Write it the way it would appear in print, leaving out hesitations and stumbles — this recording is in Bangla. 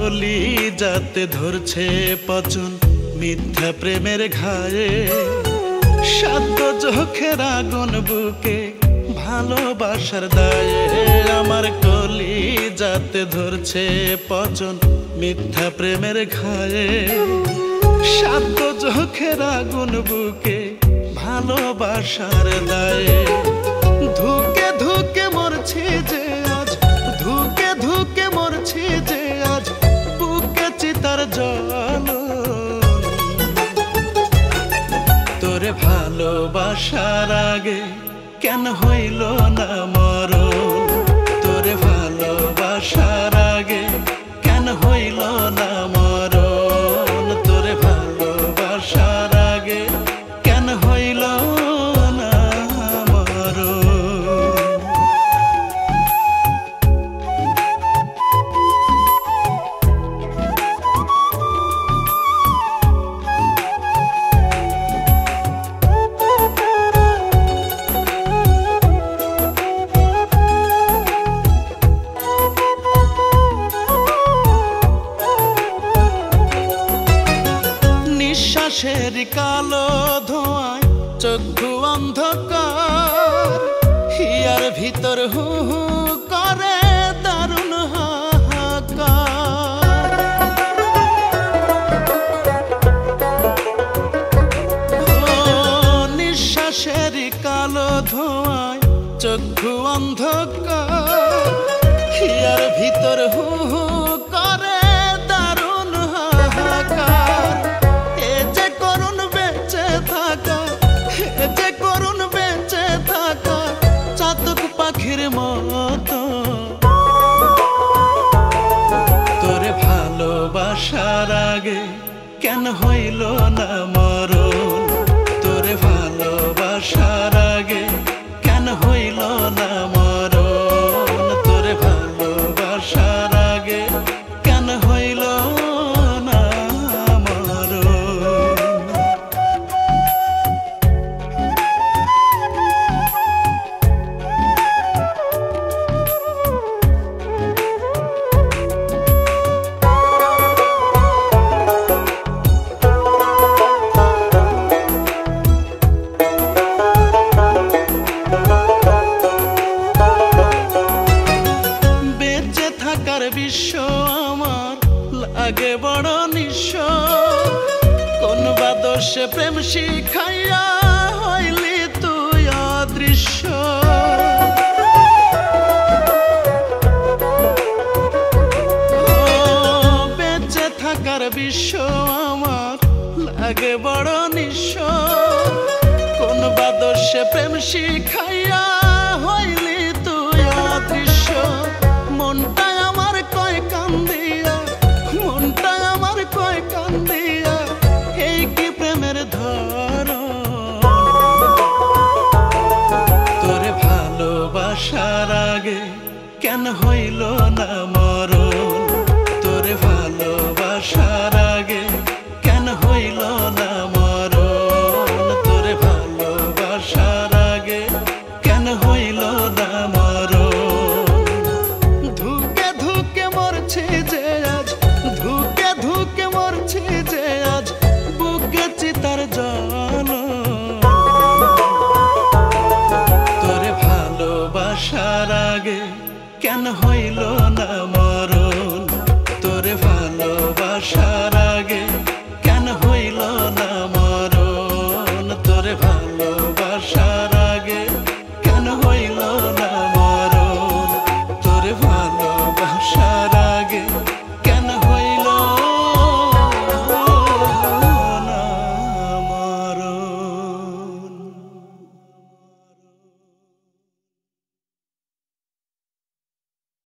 কলি যাতে ধরছে পচন মিথ্যা প্রেমের ঘায়ে সাধ্য চোখের আগুন বুকে ভালোবাসার দায়ে আমার কলি যাতে ধরছে পচন মিথ্যা প্রেমের ঘায়ে সাধ্য চোখের আগুন বুকে ভালোবাসার দায়ে ধুকে ধুকে মরছি যে আজ ধুকে ধুকে মরছি যে আজ বুকে চিতার জল তোরে ভালোবাসার আগে কেন হইল না মরণ তোরে ভালোবাসার আগে কেন হইল না মরণ তোরে ভালোবাসার আগে কেন হইল না মরণ নিঃশ্বাসের কালো ধোঁয়ায় চক্ষু অন্ধকার হিয়ার ভিতর হু হু করে দারুণ হাহাকার নিঃশ্বাসের কালো ধোঁয়ায় চক্ষু অন্ধকার হিয়ার ভিতর হু হু করে দারুণ হাহাকার যে করুণ বেঁচে থাকা চাতক পাখির মতো তোরে ভালোবাসার আগে কেন হইল না মরণ তোরে ভালোবাসার আগে কেন হইল না মরণ তোরে ভালোবাসার আগে কেন হইল না মরণ বিশ্ব আমার লাগে বড় নিঃস্ব কোন বা দোষে প্রেম শিখাইয়া হইলি তুই অদৃশ্য বেঁচে থাকার বিশ্ব আমার লাগে বড় নিঃস্ব কোন বা দোষে প্রেম শিখাইয়া হইলি তুই অদৃশ্য মনটা আমার কয় কান্দিয়া মনটা আমার কয় কান্দিয়া এই কি প্রেমের ধরন তোরে ভালোবাসার আগে কেন হইল না